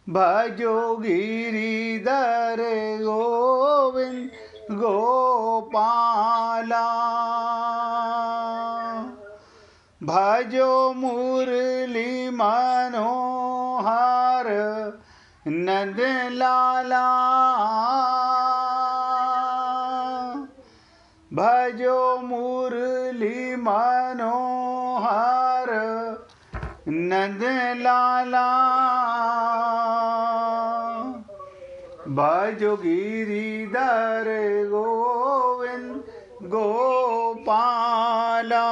भजो गिरिधर गोविंद गोपाला। भजो मुरली मनोहर नंद लाला। भजो मुरली मनोहर नंद लाला। भजो गिरिधर गोविंद गोपाला।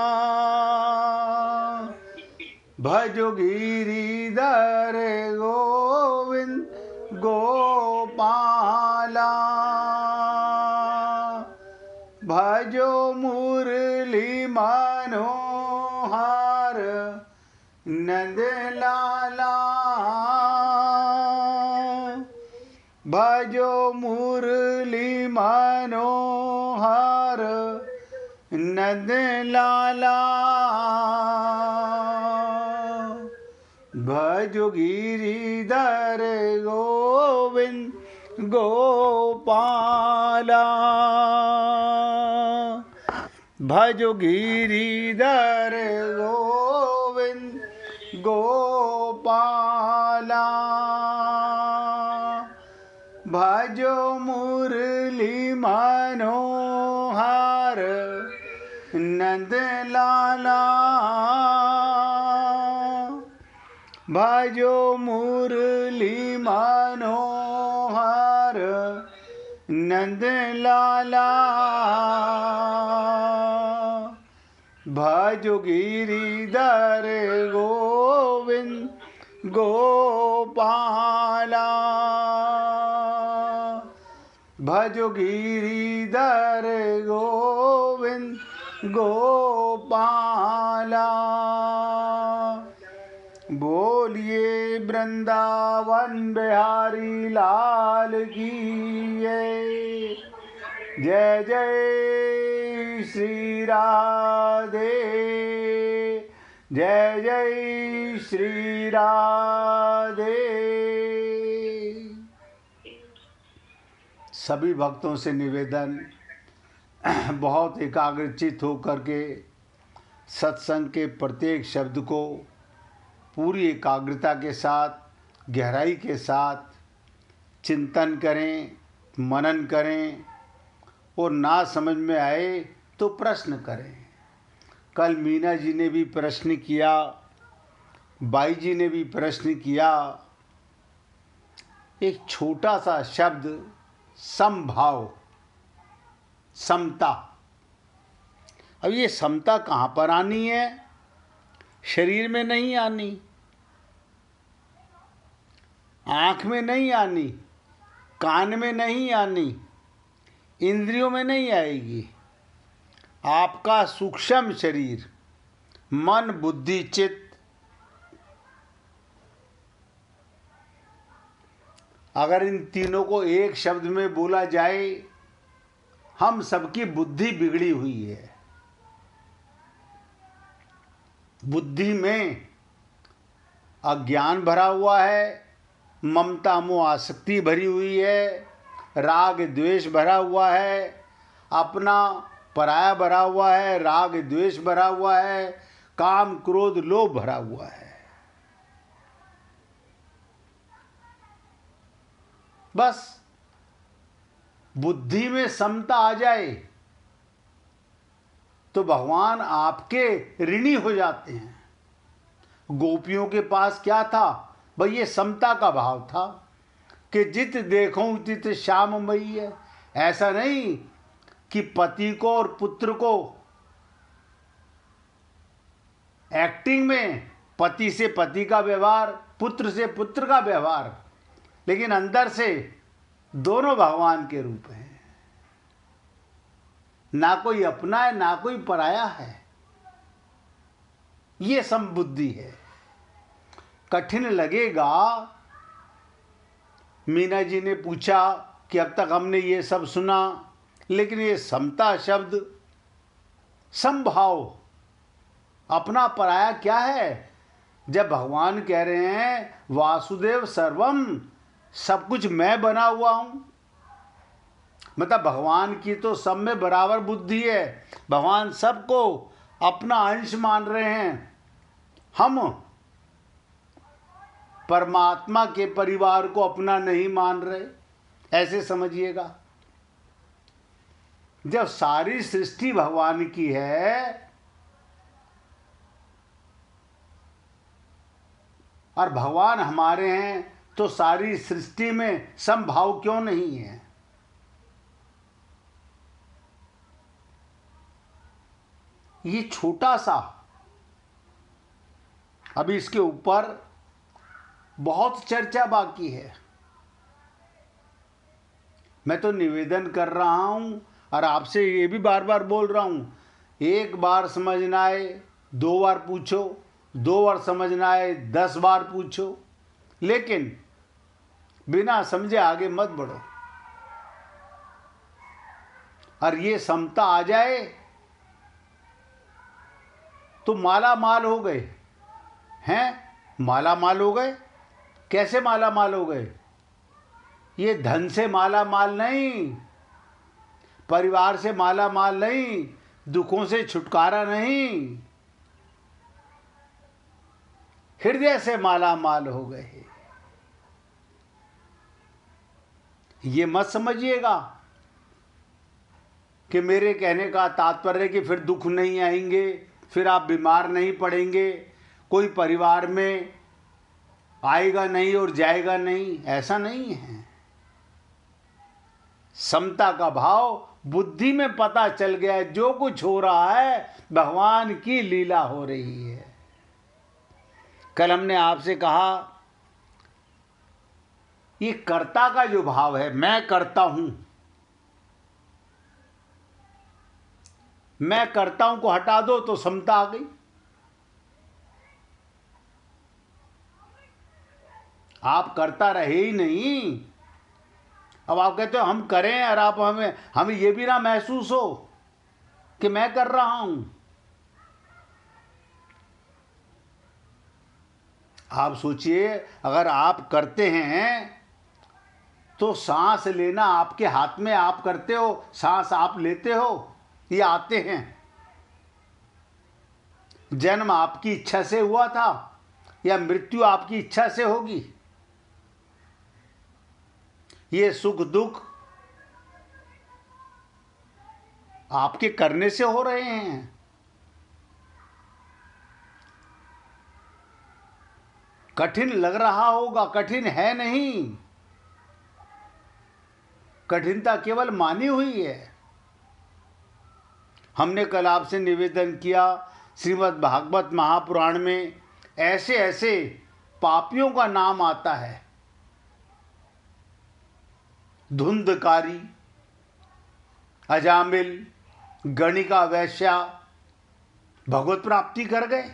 भजो गिरिधर गोविंद गोपाला। भजो मुरली मनोहर नंद लाला। भजो मुरली मनोहर नंद लाला। भजो गिरिधर गोविंद गोपाला। भजो गिरिधर गोविंद गोपाला। भजो मुरली मनोहर नंद लाला। भजो मुरली मनोहर नंद लाला। भजो गिरिधर गोविंद गोपाला। भजो गिरिधर गोविंद गोपाला। बोलिए वृंदावन बिहारी लाल की जय जय श्री राधे। जय जय श्री राधे। सभी भक्तों से निवेदन, बहुत एकाग्रचित होकर के सत्संग के प्रत्येक शब्द को पूरी एकाग्रता के साथ, गहराई के साथ चिंतन करें, मनन करें और ना समझ में आए तो प्रश्न करें। कल मीना जी ने भी प्रश्न किया, बाई जी ने भी प्रश्न किया। एक छोटा सा शब्द समभाव, समता। अब ये समता कहाँ पर आनी है? शरीर में नहीं आनी, आँख में नहीं आनी, कान में नहीं आनी, इंद्रियों में नहीं आएगी। आपका सूक्ष्म शरीर, मन, बुद्धि, चित्त, अगर इन तीनों को एक शब्द में बोला जाए, हम सबकी बुद्धि बिगड़ी हुई है। बुद्धि में अज्ञान भरा हुआ है, ममता मोह आसक्ति भरी हुई है, राग द्वेष भरा हुआ है, अपना पराया भरा हुआ है, राग द्वेष भरा हुआ है, काम क्रोध लोभ भरा हुआ है। बस बुद्धि में समता आ जाए तो भगवान आपके ऋणी हो जाते हैं। गोपियों के पास क्या था भाई? ये समता का भाव था कि जित देखूं तित श्याममयी है। ऐसा नहीं कि पति को और पुत्र को एक्टिंग में पति से पति का व्यवहार, पुत्र से पुत्र का व्यवहार, लेकिन अंदर से दोनों भगवान के रूप हैं। ना कोई अपना है, ना कोई पराया है। ये समबुद्धि है। कठिन लगेगा। मीना जी ने पूछा कि अब तक हमने ये सब सुना, लेकिन ये समता शब्द, समभाव, अपना पराया क्या है? जब भगवान कह रहे हैं वासुदेव सर्वम, सब कुछ मैं बना हुआ हूं, मतलब भगवान की तो सब में बराबर बुद्धि है, भगवान सबको अपना अंश मान रहे हैं। हम परमात्मा के परिवार को अपना नहीं मान रहे, ऐसे समझिएगा। जब सारी सृष्टि भगवान की है और भगवान हमारे हैं, तो सारी सृष्टि में समभाव क्यों नहीं है? ये छोटा सा, अभी इसके ऊपर बहुत चर्चा बाकी है। मैं तो निवेदन कर रहा हूं और आपसे ये भी बार बार बोल रहा हूं, एक बार समझना आए 2 बार पूछो, 2 बार समझना आए 10 बार पूछो, लेकिन बिना समझे आगे मत बढ़ो। और ये समता आ जाए तो माला माल हो गए हैं। माला माल हो गए, कैसे माला माल हो गए? ये धन से माला माल नहीं, परिवार से माला माल नहीं, दुखों से छुटकारा नहीं, हृदय से माला माल हो गए। ये मत समझिएगा कि मेरे कहने का तात्पर्य कि फिर दुख नहीं आएंगे, फिर आप बीमार नहीं पड़ेंगे, कोई परिवार में आएगा नहीं और जाएगा नहीं, ऐसा नहीं है। समता का भाव बुद्धि में पता चल गया, जो कुछ हो रहा है भगवान की लीला हो रही है। कल हमने आपसे कहा ये कर्ता का जो भाव है, मैं करता हूं, मैं करता हूं को हटा दो तो समता आ गई। आप करता रहे ही नहीं, अब आप कहते हो हम करें और आप हमें ये भी ना महसूस हो कि मैं कर रहा हूं। आप सोचिए, अगर आप करते हैं तो सांस लेना आपके हाथ में, आप करते हो, सांस आप लेते हो, ये आते हैं। जन्म आपकी इच्छा से हुआ था या मृत्यु आपकी इच्छा से होगी? ये सुख दुख आपके करने से हो रहे हैं। कठिन लग रहा होगा, कठिन है नहीं, कठिनता केवल मानी हुई है। हमने कल आपसे निवेदन किया, श्रीमद् भागवत महापुराण में ऐसे ऐसे पापियों का नाम आता है, धुंधकारी, अजामिल, गणिका वैश्या, भगवत प्राप्ति कर गए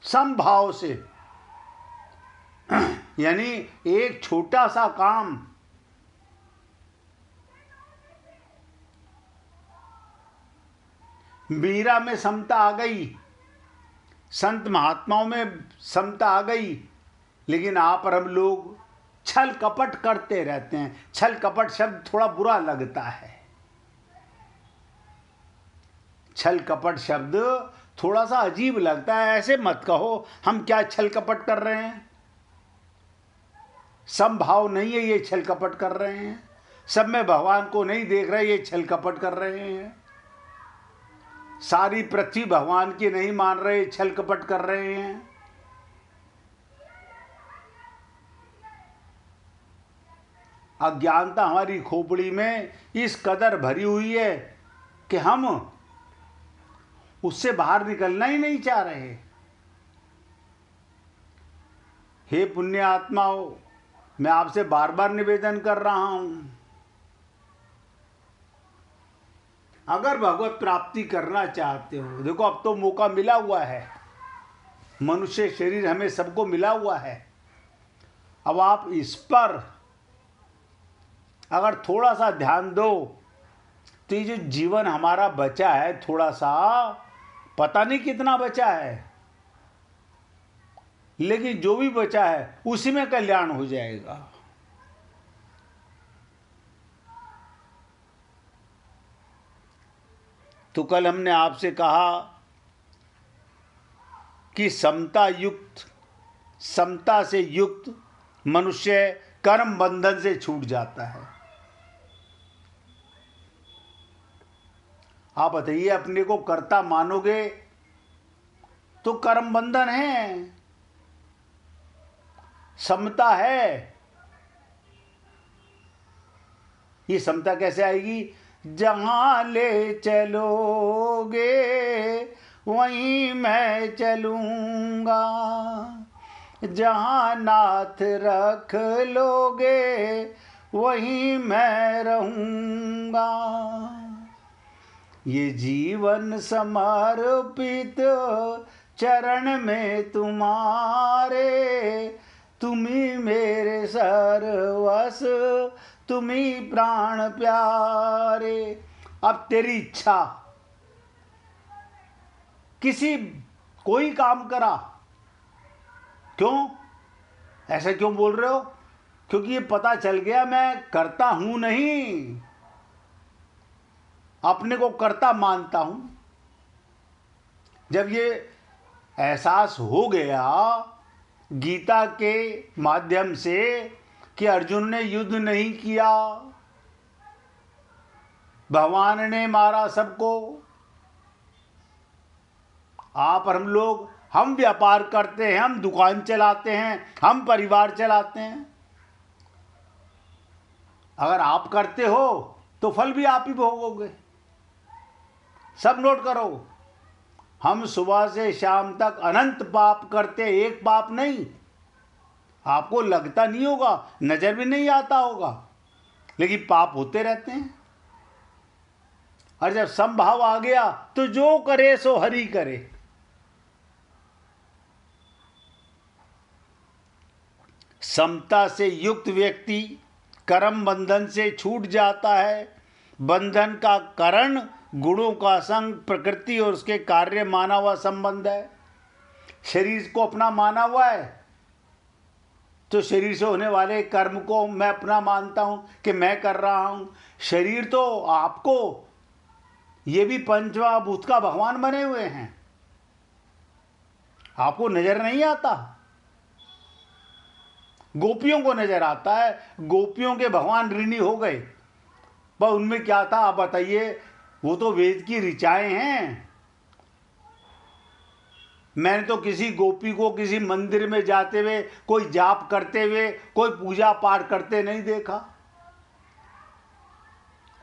समभाव से। यानी एक छोटा सा काम मीरा में समता आ गई, संत महात्माओं में समता आ गई, लेकिन आप और हम लोग छल कपट करते रहते हैं। छल कपट शब्द थोड़ा बुरा लगता है, छल कपट शब्द थोड़ा सा अजीब लगता है। ऐसे मत कहो हम क्या छल कपट कर रहे हैं, समभाव नहीं है ये छल कपट कर रहे हैं, सब में भगवान को नहीं देख रहे ये छल कपट कर रहे हैं, सारी पृथ्वी भगवान की नहीं मान रहे छल कपट कर रहे हैं। अज्ञानता हमारी खोपड़ी में इस कदर भरी हुई है कि हम उससे बाहर निकलना ही नहीं चाह रहे। हे पुण्य आत्माओं, मैं आपसे बार बार निवेदन कर रहा हूं, अगर भगवत प्राप्ति करना चाहते हो, देखो अब तो मौका मिला हुआ है, मनुष्य शरीर हमें सबको मिला हुआ है। अब आप इस पर अगर थोड़ा सा ध्यान दो तो ये जो जीवन हमारा बचा है, थोड़ा सा, पता नहीं कितना बचा है, लेकिन जो भी बचा है उसी में कल्याण हो जाएगा। तो कल हमने आपसे कहा कि समता से युक्त मनुष्य कर्म बंधन से छूट जाता है। आप बताइए, अपने को कर्ता मानोगे तो कर्म बंधन है, समता है। ये समता कैसे आएगी? जहां ले चलोगे वहीं मैं चलूंगा, जहां नाथ रख लोगे वहीं मैं रहूंगा। ये जीवन समर्पित चरण में तुम्हारे, तुम्ही मेरे सर्वस्व, तुम्ही प्राण प्यारे। अब तेरी इच्छा, कोई काम करा। क्यों ऐसा क्यों बोल रहे हो? क्योंकि ये पता चल गया मैं करता हूं नहीं, अपने को कर्ता मानता हूं। जब ये एहसास हो गया गीता के माध्यम से कि अर्जुन ने युद्ध नहीं किया, भगवान ने मारा सबको, आप और हम व्यापार करते हैं, हम दुकान चलाते हैं, हम परिवार चलाते हैं। अगर आप करते हो तो फल भी आप ही भोगोगे। सब नोट करो, हम सुबह से शाम तक अनंत पाप करते, एक पाप नहीं। आपको लगता नहीं होगा, नजर भी नहीं आता होगा, लेकिन पाप होते रहते हैं। और जब समभाव आ गया तो जो करे सो हरि करे। समता से युक्त व्यक्ति कर्म बंधन से छूट जाता है। बंधन का कारण गुणों का संग, प्रकृति और उसके कार्य माना हुआ संबंध है। शरीर को अपना माना हुआ है तो शरीर से होने वाले कर्म को मैं अपना मानता हूं कि मैं कर रहा हूं। शरीर तो आपको, ये भी पंचवा भूत का भगवान बने हुए हैं, आपको नजर नहीं आता। गोपियों को नजर आता है, गोपियों के भगवान ऋणी हो गए, पर उनमें क्या था आप बताइए? वो तो वेद की ऋचाएं हैं। मैंने तो किसी गोपी को किसी मंदिर में जाते हुए, कोई जाप करते हुए, कोई पूजा पाठ करते नहीं देखा।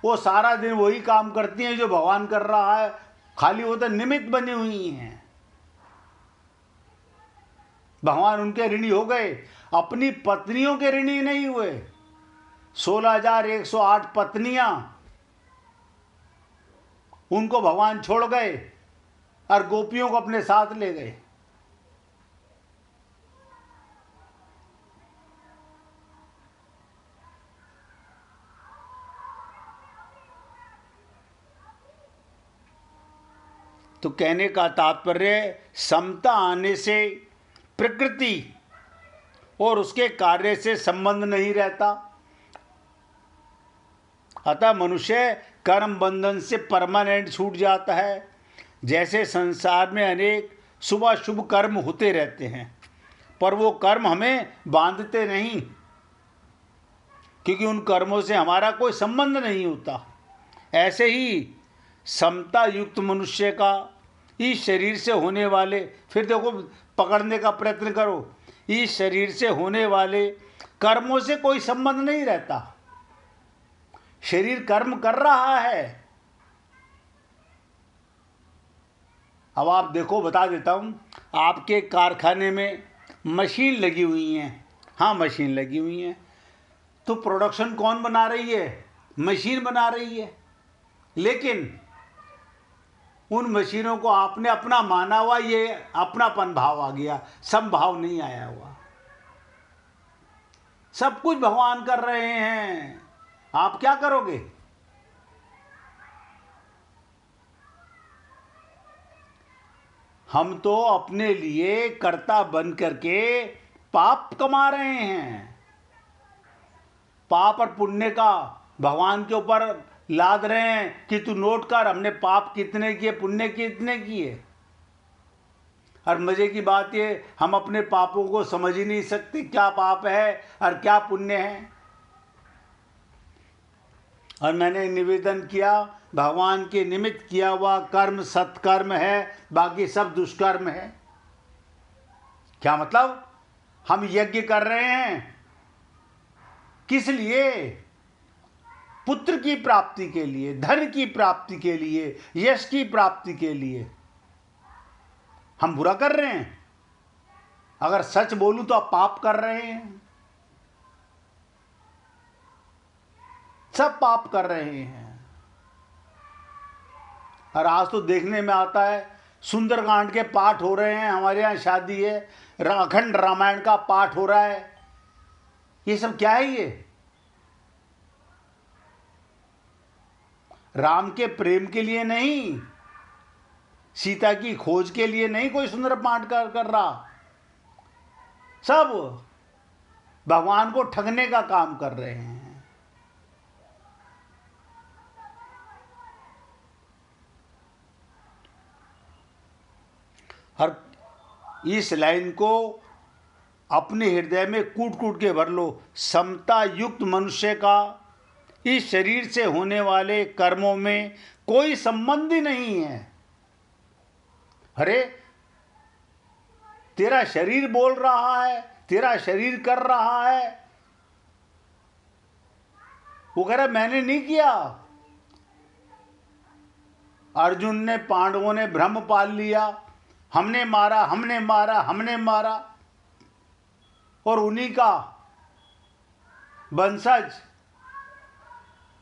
वो सारा दिन वही काम करती हैं जो भगवान कर रहा है, खाली वो तो निमित्त बनी हुई हैं। भगवान उनके ऋणी हो गए, अपनी पत्नियों के ऋणी नहीं हुए। 16,108 पत्नियां उनको भगवान छोड़ गए और गोपियों को अपने साथ ले गए। तो कहने का तात्पर्य, समता आने से प्रकृति और उसके कार्य से संबंध नहीं रहता। अतः मनुष्य कर्म बंधन से परमानेंट छूट जाता है। जैसे संसार में अनेक शुभ शुभ कर्म होते रहते हैं, पर वो कर्म हमें बांधते नहीं, क्योंकि उन कर्मों से हमारा कोई संबंध नहीं होता। ऐसे ही समता युक्त मनुष्य का इस शरीर से होने वाले, फिर देखो पकड़ने का प्रयत्न करो, इस शरीर से होने वाले कर्मों से कोई संबंध नहीं रहता। शरीर कर्म कर रहा है। अब आप देखो, बता देता हूं, आपके कारखाने में मशीन लगी हुई हैं। हाँ, मशीन लगी हुई हैं, तो प्रोडक्शन कौन बना रही है? मशीन बना रही है। लेकिन उन मशीनों को आपने अपना माना हुआ, ये अपनापन भाव आ गया, समभाव नहीं आया हुआ। सब कुछ भगवान कर रहे हैं, आप क्या करोगे? हम तो अपने लिए कर्ता बन करके पाप कमा रहे हैं। पाप और पुण्य का भगवान के ऊपर लाद रहे हैं कि तू नोट कर, हमने पाप कितने किए, पुण्य कितने किए। और मजे की बात ये, हम अपने पापों को समझ ही नहीं सकते, क्या पाप है और क्या पुण्य है। और मैंने निवेदन किया, भगवान के निमित्त किया हुआ कर्म सत्कर्म है, बाकी सब दुष्कर्म है। क्या मतलब? हम यज्ञ कर रहे हैं किस लिए? पुत्र की प्राप्ति के लिए, धन की प्राप्ति के लिए, यश की प्राप्ति के लिए। हम बुरा कर रहे हैं? अगर सच बोलूं तो आप पाप कर रहे हैं, सब पाप कर रहे हैं। और आज तो देखने में आता है सुंदरकांड के पाठ हो रहे हैं, हमारे यहाँ शादी है, अखंड रामायण का पाठ हो रहा है। ये सब क्या है? ये राम के प्रेम के लिए नहीं, सीता की खोज के लिए नहीं कोई सुंदर पाठ कर रहा, सब भगवान को ठगने का काम कर रहे हैं। और इस लाइन को अपने हृदय में कूट कूट के भर लो। समता युक्त मनुष्य का इस शरीर से होने वाले कर्मों में कोई संबंध ही नहीं है। अरे तेरा शरीर बोल रहा है, तेरा शरीर कर रहा है, वो कह रहा मैंने नहीं किया। अर्जुन ने, पांडवों ने भ्रम पाल लिया, हमने मारा, हमने मारा, हमने मारा, और उन्हीं का वंशज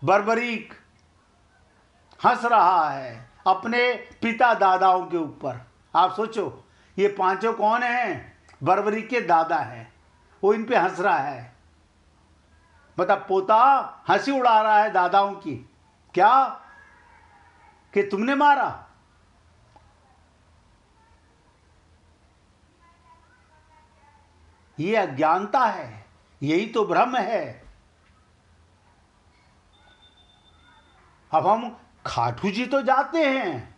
बर्बरीक हंस रहा है अपने पिता दादाओं के ऊपर। आप सोचो, ये पांचों कौन हैं? बर्बरीक के दादा हैं, वो इन पे हंस रहा है। मतलब पोता हंसी उड़ा रहा है दादाओं की, क्या कि तुमने मारा। ये अज्ञानता है, यही तो भ्रम है। अब हम खाटू जी तो जाते हैं,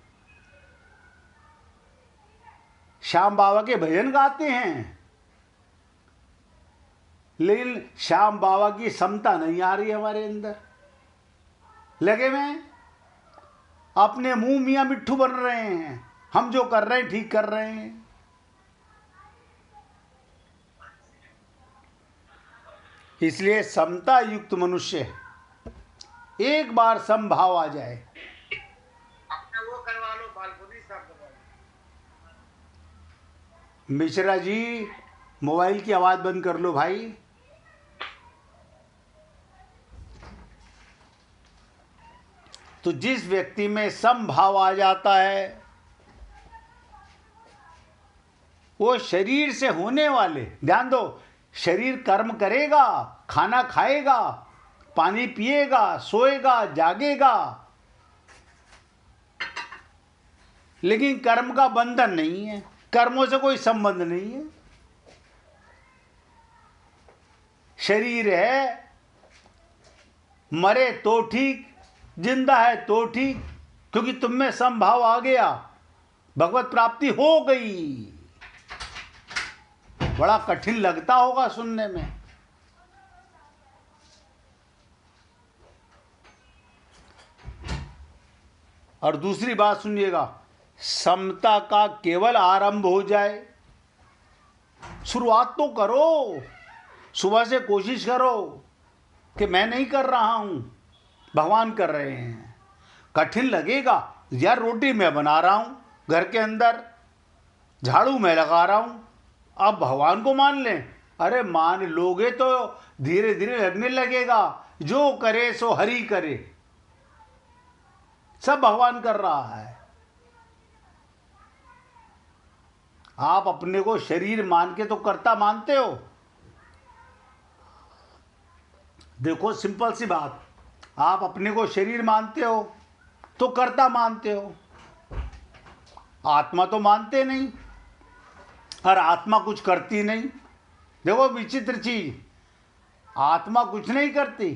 श्याम बाबा के भजन गाते हैं, लेकिन श्याम बाबा की समता नहीं आ रही हमारे अंदर। लगे में अपने मुंह मियां मिट्ठू बन रहे हैं, हम जो कर रहे हैं ठीक कर रहे हैं। इसलिए समता युक्त मनुष्य, एक बार समभाव आ जाए, अपने वो करवा लो, बालकोनी साफ करवा लो। मिश्रा जी मोबाइल की आवाज बंद कर लो भाई। तो जिस व्यक्ति में समभाव आ जाता है, वो शरीर से होने वाले, ध्यान दो, शरीर कर्म करेगा, खाना खाएगा, पानी पिएगा, सोएगा, जागेगा, लेकिन कर्म का बंधन नहीं है, कर्मों से कोई संबंध नहीं है। शरीर है, मरे तो ठीक, जिंदा है तो ठीक, क्योंकि तुम में समभाव आ गया, भगवत प्राप्ति हो गई। बड़ा कठिन लगता होगा सुनने में। और दूसरी बात सुनिएगा, समता का केवल आरंभ हो जाए, शुरुआत तो करो, सुबह से कोशिश करो कि मैं नहीं कर रहा हूं, भगवान कर रहे हैं। कठिन लगेगा यार, रोटी मैं बना रहा हूं घर के अंदर, झाड़ू मैं लगा रहा हूं, अब भगवान को मान लें। अरे मान लोगे तो धीरे धीरे लगने लगेगा, जो करे सो हरि करे, सब भगवान कर रहा है। आप अपने को शरीर मान के तो कर्ता मानते हो। देखो सिंपल सी बात, आप अपने को शरीर मानते हो तो कर्ता मानते हो। आत्मा तो मानते नहीं और आत्मा कुछ करती नहीं। देखो विचित्र चीज, आत्मा कुछ नहीं करती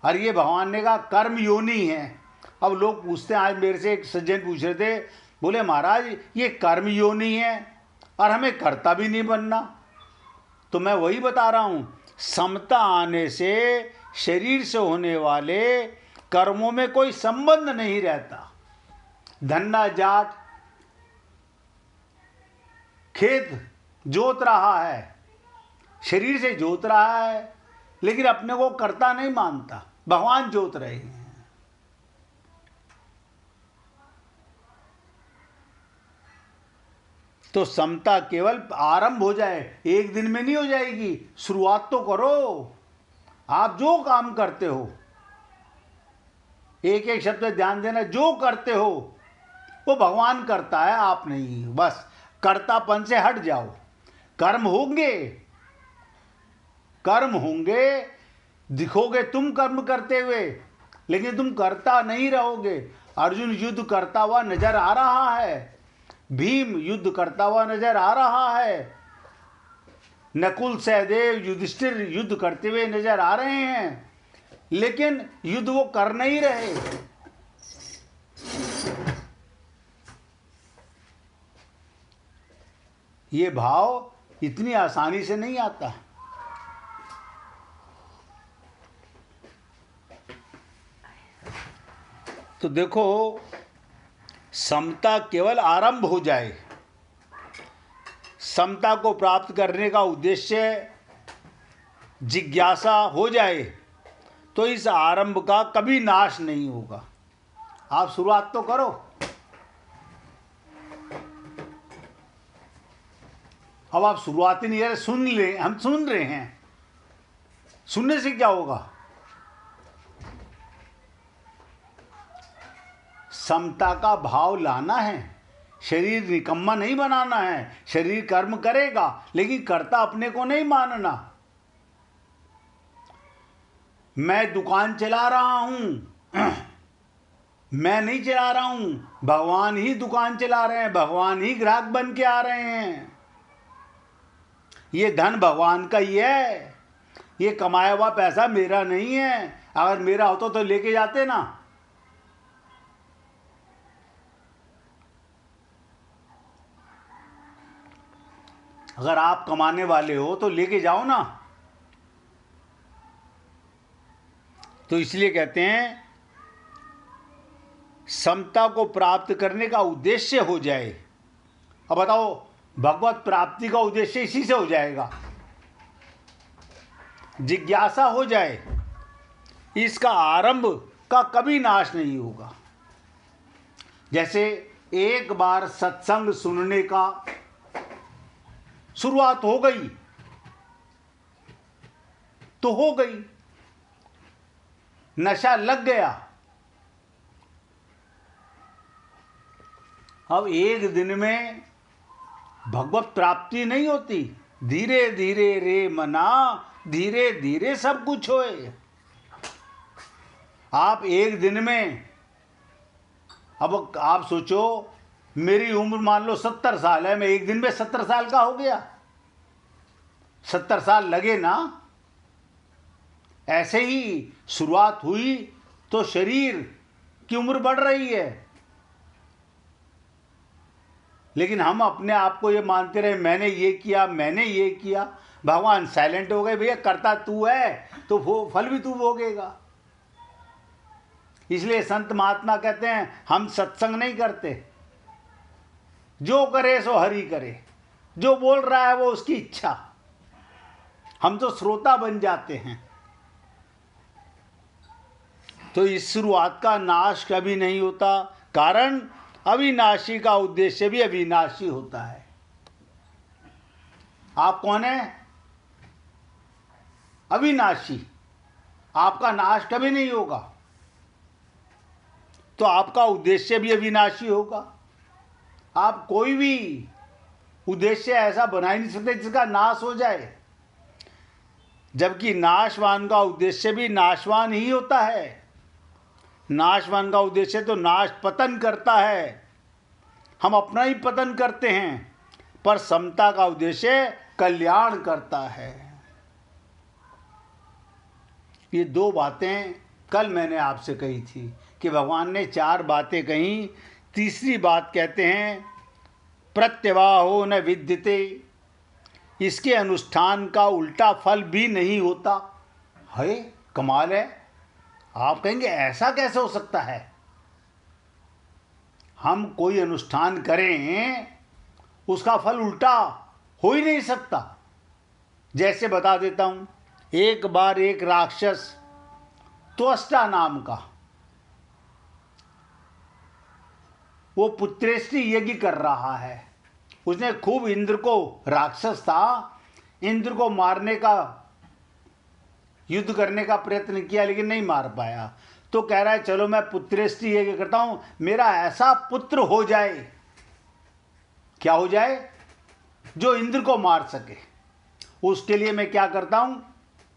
और ये भगवान ने कहा कर्म योनि है। अब लोग पूछते हैं, आज मेरे से एक सज्जन पूछ रहे थे, बोले महाराज ये कर्म योनि है और हमें कर्ता भी नहीं बनना। तो मैं वही बता रहा हूं, समता आने से शरीर से होने वाले कर्मों में कोई संबंध नहीं रहता। धन्ना जाट खेत जोत रहा है, शरीर से जोत रहा है, लेकिन अपने को कर्ता नहीं मानता, भगवान जोत रहे हैं। तो समता केवल आरंभ हो जाए, एक दिन में नहीं हो जाएगी, शुरुआत तो करो। आप जो काम करते हो, एक एक शब्द ध्यान देना, जो करते हो वो भगवान करता है, आप नहीं। बस कर्तापन से हट जाओ। कर्म होंगे, कर्म होंगे, दिखोगे तुम कर्म करते हुए, लेकिन तुम करता नहीं रहोगे। अर्जुन युद्ध करता हुआ नजर आ रहा है, भीम युद्ध करता हुआ नजर आ रहा है, नकुल सहदेव युधिष्ठिर युद्ध करते हुए नजर आ रहे हैं, लेकिन युद्ध वो कर नहीं रहे। ये भाव इतनी आसानी से नहीं आता। तो देखो, समता केवल आरंभ हो जाए, समता को प्राप्त करने का उद्देश्य जिज्ञासा हो जाए, तो इस आरंभ का कभी नाश नहीं होगा। आप शुरुआत तो करो। अब आप शुरुआत ही नहीं है, सुन ले, हम सुन रहे हैं, सुनने से क्या होगा? समता का भाव लाना है, शरीर निकम्मा नहीं बनाना है। शरीर कर्म करेगा, लेकिन कर्ता अपने को नहीं मानना। मैं दुकान चला रहा हूं, मैं नहीं चला रहा हूं, भगवान ही दुकान चला रहे हैं, भगवान ही ग्राहक बन के आ रहे हैं। ये धन भगवान का ही है, ये कमाया हुआ पैसा मेरा नहीं है। अगर मेरा होता तो लेके जाते ना। अगर आप कमाने वाले हो तो लेके जाओ ना। तो इसलिए कहते हैं समता को प्राप्त करने का उद्देश्य हो जाए। अब बताओ, भगवत प्राप्ति का उद्देश्य इसी से हो जाएगा, जिज्ञासा हो जाए, इसका आरंभ का कभी नाश नहीं होगा। जैसे एक बार सत्संग सुनने का शुरुआत हो गई तो हो गई, नशा लग गया। अब एक दिन में भगवत प्राप्ति नहीं होती, धीरे धीरे रे मना, धीरे धीरे सब कुछ होए। आप एक दिन में, अब आप सोचो, मेरी उम्र मान लो 70 साल है, मैं एक दिन में 70 साल का हो गया? 70 साल लगे ना। ऐसे ही शुरुआत हुई तो शरीर की उम्र बढ़ रही है, लेकिन हम अपने आप को ये मानते रहे, मैंने ये किया, मैंने ये किया। भगवान साइलेंट हो गए, भैया करता तू है तो वो फल भी तू भोगेगा। इसलिए संत महात्मा कहते हैं हम सत्संग नहीं करते, जो करे सो हरि करे, जो बोल रहा है वो उसकी इच्छा। हम तो श्रोता बन जाते हैं। तो इस शुरुआत का नाश कभी नहीं होता, कारण अविनाशी का उद्देश्य भी अविनाशी होता है। आप कौन है? अविनाशी। आपका नाश कभी नहीं होगा, तो आपका उद्देश्य भी अविनाशी होगा। आप कोई भी उद्देश्य ऐसा बना ही नहीं सकते जिसका नाश हो जाए, जबकि नाशवान का उद्देश्य भी नाशवान ही होता है। नाशवान का उद्देश्य तो नाश पतन करता है, हम अपना ही पतन करते हैं, पर समता का उद्देश्य कल्याण करता है। ये दो बातें कल मैंने आपसे कही थी कि भगवान ने 4 बातें कही। तीसरी बात कहते हैं प्रत्यवाहो न विद्यते, इसके अनुष्ठान का उल्टा फल भी नहीं होता। है कमाल है। आप कहेंगे ऐसा कैसे हो सकता है? हम कोई अनुष्ठान करें उसका फल उल्टा हो ही नहीं सकता। जैसे बता देता हूं, एक बार एक राक्षस त्वष्टा नाम का, वो पुत्रेष्टि यज्ञ कर रहा है। उसने खूब इंद्र को, राक्षस था, इंद्र को मारने का, युद्ध करने का प्रयत्न किया लेकिन नहीं मार पाया। तो कह रहा है चलो मैं पुत्रेष्टि यज्ञ करता हूं, मेरा ऐसा पुत्र हो जाए। क्या हो जाए? जो इंद्र को मार सके। उसके लिए मैं क्या करता हूं,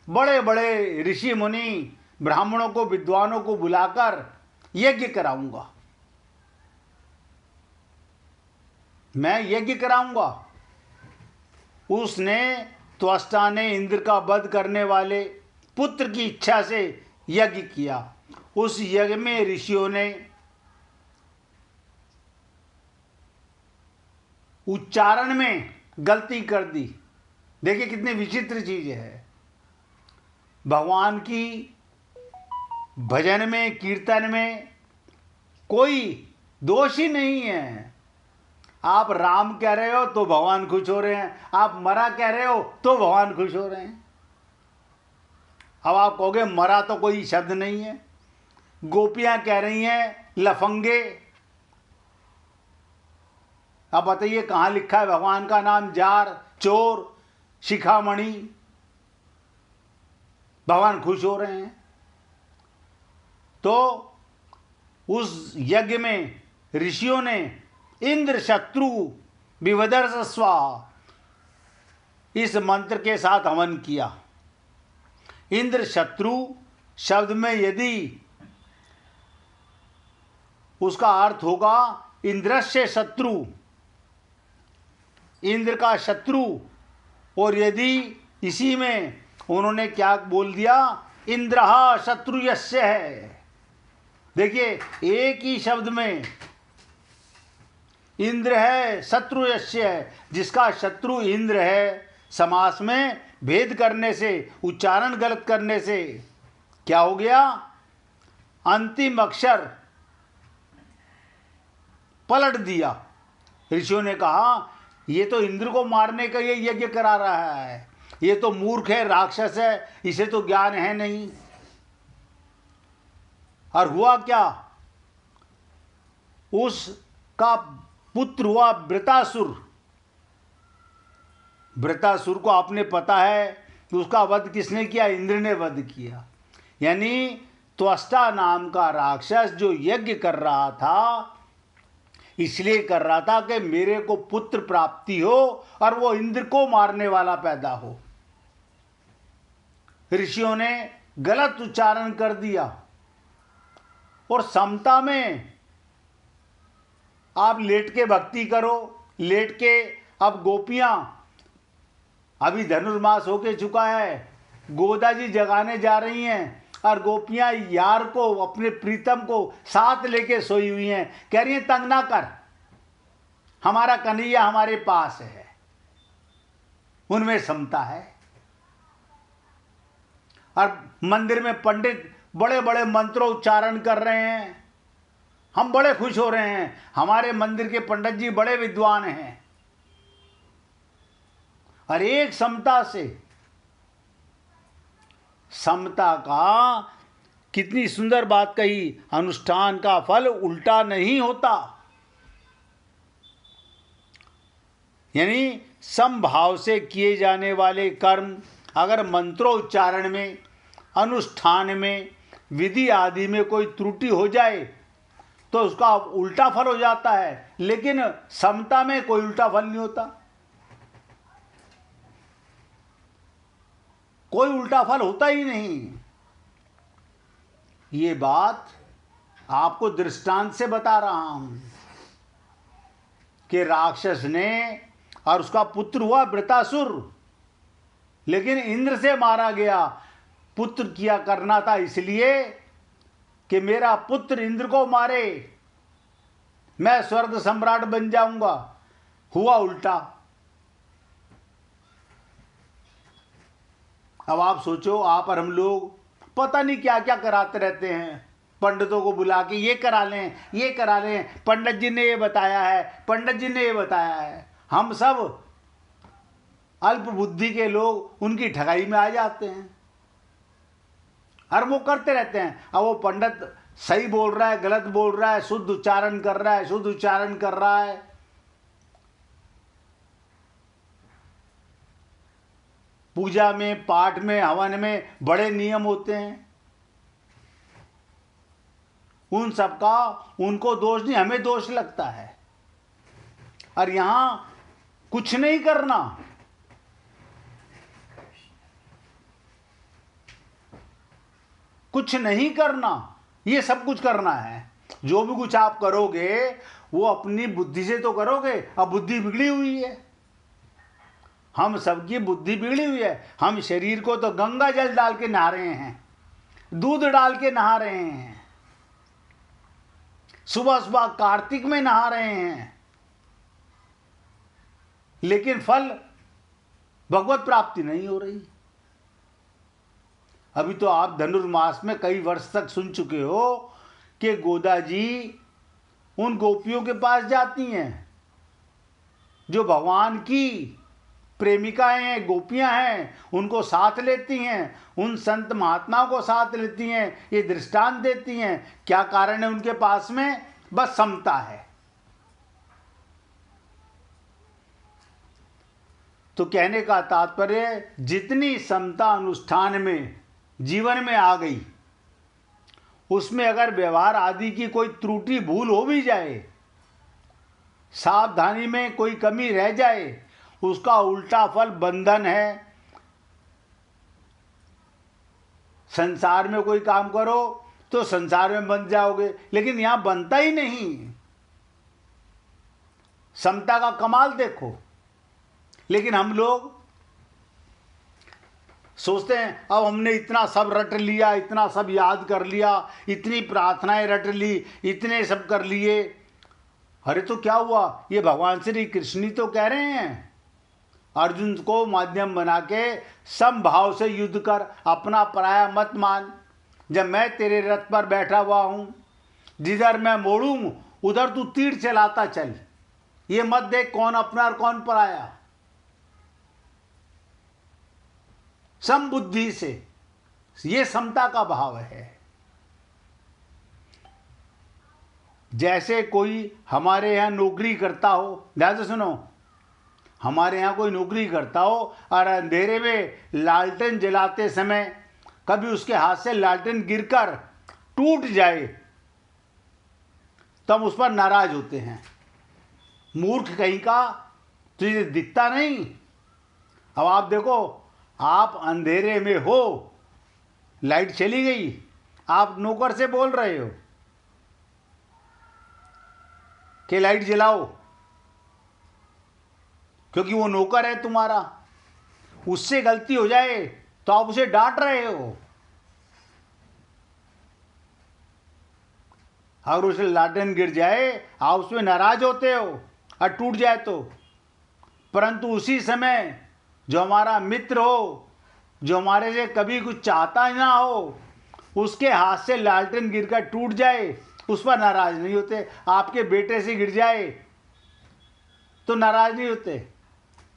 बड़े बड़े ऋषि मुनि ब्राह्मणों को, विद्वानों को बुलाकर यज्ञ कराऊंगा। मैं यज्ञ कराऊंगा। उसने, त्वष्टा ने इंद्र का वध करने वाले पुत्र की इच्छा से यज्ञ किया। उस यज्ञ में ऋषियों ने उच्चारण में गलती कर दी। देखिए कितनी विचित्र चीज है। भगवान की भजन में, कीर्तन में कोई दोष ही नहीं है। आप राम कह रहे हो तो भगवान खुश हो रहे हैं, आप मरा कह रहे हो तो भगवान खुश हो रहे हैं। अब आप कहोगे मरा तो कोई शब्द नहीं है, गोपियां कह रही हैं लफंगे। अब बताइए कहां लिखा है भगवान का नाम जार, चोर, शिखामणि? भगवान खुश हो रहे हैं। तो उस यज्ञ में ऋषियों ने इंद्र शत्रु विवदर्श स्वाहा इस मंत्र के साथ हवन किया। इंद्र शत्रु शब्द में यदि उसका अर्थ होगा इंद्रस्य शत्रु, इंद्र का शत्रु, और यदि इसी में उन्होंने क्या बोल दिया, इंद्रहा शत्रु यस्य है। देखिए एक ही शब्द में इंद्र है, शत्रु यस्य है। जिसका शत्रु इंद्र है, समास में भेद करने से, उच्चारण गलत करने से क्या हो गया, अंतिम अक्षर पलट दिया। ऋषियों ने कहा ये तो इंद्र को मारने का ये यज्ञ करा रहा है, ये तो मूर्ख है, राक्षस है, इसे तो ज्ञान है नहीं। और हुआ क्या, उसका पुत्र हुआ वृतासुर। वृतासुर को आपने पता है कि उसका वध किसने किया, इंद्र ने वध किया। यानी त्वष्टा नाम का राक्षस जो यज्ञ कर रहा था, इसलिए कर रहा था कि मेरे को पुत्र प्राप्ति हो और वो इंद्र को मारने वाला पैदा हो। ऋषियों ने गलत उच्चारण कर दिया। और समता में आप लेट के भक्ति करो, लेट के। अब गोपियां, अभी धनुर्मास होके चुका है, गोदा जी जगाने जा रही हैं और गोपियां यार को, अपने प्रीतम को साथ लेके सोई हुई हैं। कह रही हैं तंग ना कर, हमारा कन्हैया हमारे पास है। उनमें समता है। और मंदिर में पंडित बड़े बड़े मंत्रोच्चारण कर रहे हैं, हम बड़े खुश हो रहे हैं, हमारे मंदिर के पंडित जी बड़े विद्वान हैं। और एक समता से, समता का कितनी सुंदर बात कही, अनुष्ठान का फल उल्टा नहीं होता। यानी समभाव से किए जाने वाले कर्म अगर मंत्रोच्चारण में, अनुष्ठान में, विधि आदि में कोई त्रुटि हो जाए तो उसका उल्टा फल हो जाता है, लेकिन समता में कोई उल्टा फल नहीं होता। कोई उल्टा फल होता ही नहीं। ये बात आपको दृष्टांत से बता रहा हूं कि राक्षस ने और उसका पुत्र हुआ वृतासुर, लेकिन इंद्र से मारा गया। पुत्र किया करना था इसलिए कि मेरा पुत्र इंद्र को मारे, मैं स्वर्ग सम्राट बन जाऊंगा। हुआ उल्टा। अब आप सोचो, आप और हम लोग पता नहीं क्या क्या कराते रहते हैं। पंडितों को बुला के ये करा लें, ये करा लें, पंडित जी ने ये बताया है, पंडित जी ने ये बताया है। हम सब अल्प बुद्धि के लोग उनकी ठगाई में आ जाते हैं और वो करते रहते हैं। अब वो पंडित सही बोल रहा है, गलत बोल रहा है, शुद्ध उच्चारण कर रहा है, शुद्ध उच्चारण कर रहा है। पूजा में, पाठ में, हवन में बड़े नियम होते हैं। उन सबका उनको दोष नहीं, हमें दोष लगता है। और यहां कुछ नहीं करना, कुछ नहीं करना, ये सब कुछ करना है। जो भी कुछ आप करोगे वो अपनी बुद्धि से तो करोगे। अब बुद्धि बिगड़ी हुई है, हम सबकी बुद्धि बिगड़ी हुई है। हम शरीर को तो गंगा जल डाल के नहा रहे हैं, दूध डाल के नहा रहे हैं, सुबह सुबह कार्तिक में नहा रहे हैं, लेकिन फल भगवत प्राप्ति नहीं हो रही। अभी तो आप धनुर्मास में कई वर्ष तक सुन चुके हो कि गोदा जी उन गोपियों के पास जाती हैं जो भगवान की प्रेमिकाएं हैं, गोपियां हैं, उनको साथ लेती हैं, उन संत महात्माओं को साथ लेती हैं, ये दृष्टांत देती हैं। क्या कारण है उनके पास में? बस समता है। तो कहने का तात्पर्य, जितनी समता अनुष्ठान में जीवन में आ गई, उसमें अगर व्यवहार आदि की कोई त्रुटि भूल हो भी जाए, सावधानी में कोई कमी रह जाए, उसका उल्टा फल बंधन है। संसार में कोई काम करो तो संसार में बंध जाओगे, लेकिन यहां बनता ही नहीं। समता का कमाल देखो। लेकिन हम लोग सोचते हैं अब हमने इतना सब रट लिया, इतना सब याद कर लिया, इतनी प्रार्थनाएं रट ली, इतने सब कर लिए। अरे तो क्या हुआ? ये भगवान श्री कृष्ण ही तो कह रहे हैं, अर्जुन को माध्यम बना के समभाव से युद्ध कर, अपना पराया मत मान। जब मैं तेरे रथ पर बैठा हुआ हूं, जिधर मैं मोड़ूं उधर तू तीर चलाता चल। ये मत देख कौन अपना और कौन पराया। समबुद्धि से, ये समता का भाव है। जैसे कोई हमारे यहाँ नौकरी करता हो, ध्यान से सुनो, हमारे यहाँ कोई नौकरी करता हो और अंधेरे में लालटेन जलाते समय कभी उसके हाथ से लालटेन गिरकर टूट जाए तो हम उस पर नाराज होते हैं। मूर्ख कहीं का, तुझे दिखता नहीं? अब आप देखो, आप अंधेरे में हो, लाइट चली गई, आप नौकर से बोल रहे हो कि लाइट जलाओ, क्योंकि वो नौकर है तुम्हारा। उससे गलती हो जाए तो आप उसे डांट रहे हो। अगर उसे लालटेन गिर जाए आप उसमें नाराज होते हो और टूट जाए तो। परंतु उसी समय जो हमारा मित्र हो, जो हमारे से कभी कुछ चाहता ही ना हो, उसके हाथ से लालटेन गिरकर टूट जाए, उस पर नाराज नहीं होते। आपके बेटे से गिर जाए तो नाराज नहीं होते।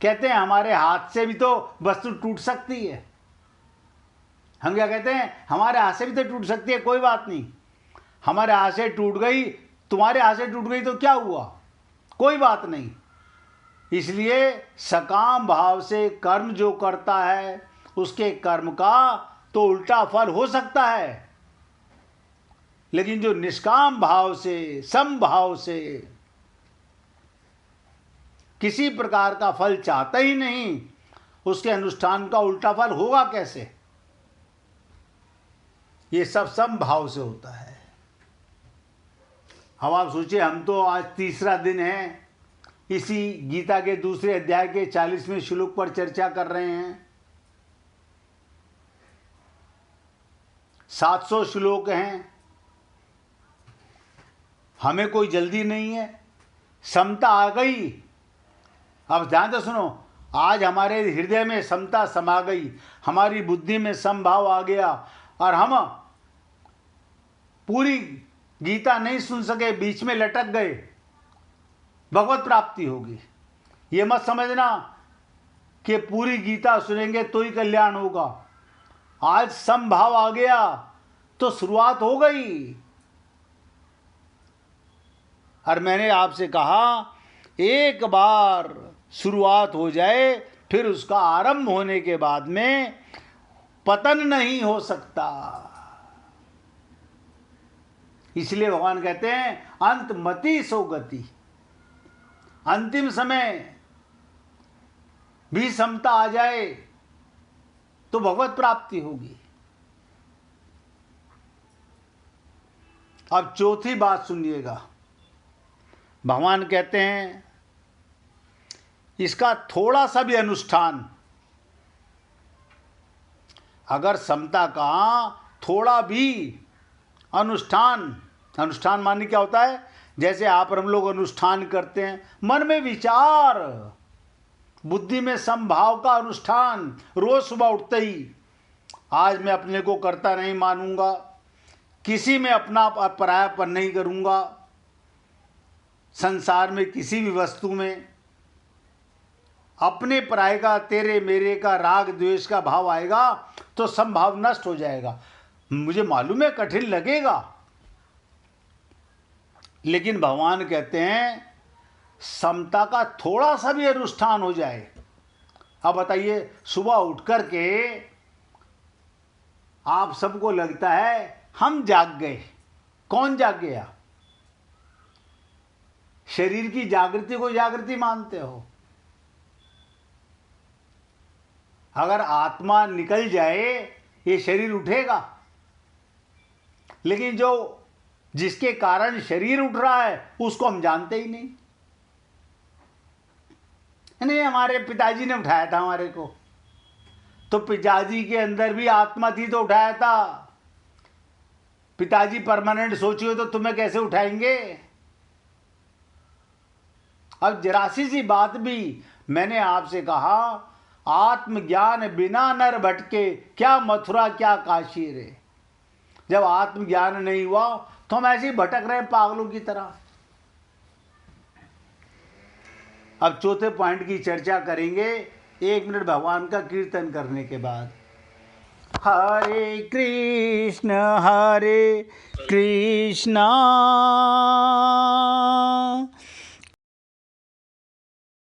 कहते हैं हमारे हाथ से भी तो वस्तु टूट सकती है। हम क्या कहते हैं? हमारे हाथ से भी तो टूट सकती है, कोई बात नहीं। हमारे हाथ से टूट गई, तुम्हारे हाथ से टूट गई तो क्या हुआ? कोई बात नहीं। इसलिए सकाम भाव से कर्म जो करता है, उसके कर्म का तो उल्टा फल हो सकता है, लेकिन जो निष्काम भाव से, समभाव से किसी प्रकार का फल चाहता ही नहीं, उसके अनुष्ठान का उल्टा फल होगा कैसे? ये सब समभाव से होता है। अब आप सोचिए, हम तो आज तीसरा दिन है इसी गीता के दूसरे अध्याय के 40वें श्लोक पर चर्चा कर रहे हैं। 700 श्लोक हैं। हमें कोई जल्दी नहीं है, समता आ गई। अब ध्यान से सुनो, आज हमारे हृदय में समता समा गई, हमारी बुद्धि में समभाव आ गया और हम पूरी गीता नहीं सुन सके, बीच में लटक गए, भगवत प्राप्ति होगी। ये मत समझना कि पूरी गीता सुनेंगे तो ही कल्याण होगा। आज समभाव आ गया तो शुरुआत हो गई। और मैंने आपसे कहा, एक बार शुरुआत हो जाए फिर उसका आरंभ होने के बाद में पतन नहीं हो सकता। इसलिए भगवान कहते हैं अंत मति सो गति। अंतिम समय भी समता आ जाए तो भगवत प्राप्ति होगी। अब चौथी बात सुनिएगा। भगवान कहते हैं इसका थोड़ा सा भी अनुष्ठान, अगर समता का थोड़ा भी अनुष्ठान माने क्या होता है? जैसे आप और हम लोग अनुष्ठान करते हैं, मन में विचार, बुद्धि में समभाव का अनुष्ठान। रोज सुबह उठते ही आज मैं अपने को कर्ता नहीं मानूंगा, किसी में अपना परायापन नहीं करूंगा, संसार में किसी भी वस्तु में अपने पराये का, तेरे मेरे का, राग द्वेष का भाव आएगा तो समभाव नष्ट हो जाएगा। मुझे मालूम है कठिन लगेगा, लेकिन भगवान कहते हैं समता का थोड़ा सा भी अनुष्ठान हो जाए। अब बताइए, सुबह उठ कर के आप सबको लगता है हम जाग गए। कौन जाग गया? शरीर की जागृति को जागृति मानते हो? अगर आत्मा निकल जाए ये शरीर उठेगा, लेकिन जो जिसके कारण शरीर उठ रहा है उसको हम जानते ही नहीं। नहीं, हमारे पिताजी ने उठाया था हमारे को, तो पिताजी के अंदर भी आत्मा थी तो उठाया था। पिताजी परमानेंट सोचिए तो तुम्हें कैसे उठाएंगे? अब जरासी सी बात भी मैंने आपसे कहा, आत्मज्ञान बिना नर भटके, क्या मथुरा क्या काशी रे। जब आत्मज्ञान नहीं हुआ तो हम ऐसे ही भटक रहे हैं पागलों की तरह। अब चौथे पॉइंट की चर्चा करेंगे 1 मिनट भगवान का कीर्तन करने के बाद। हरे कृष्ण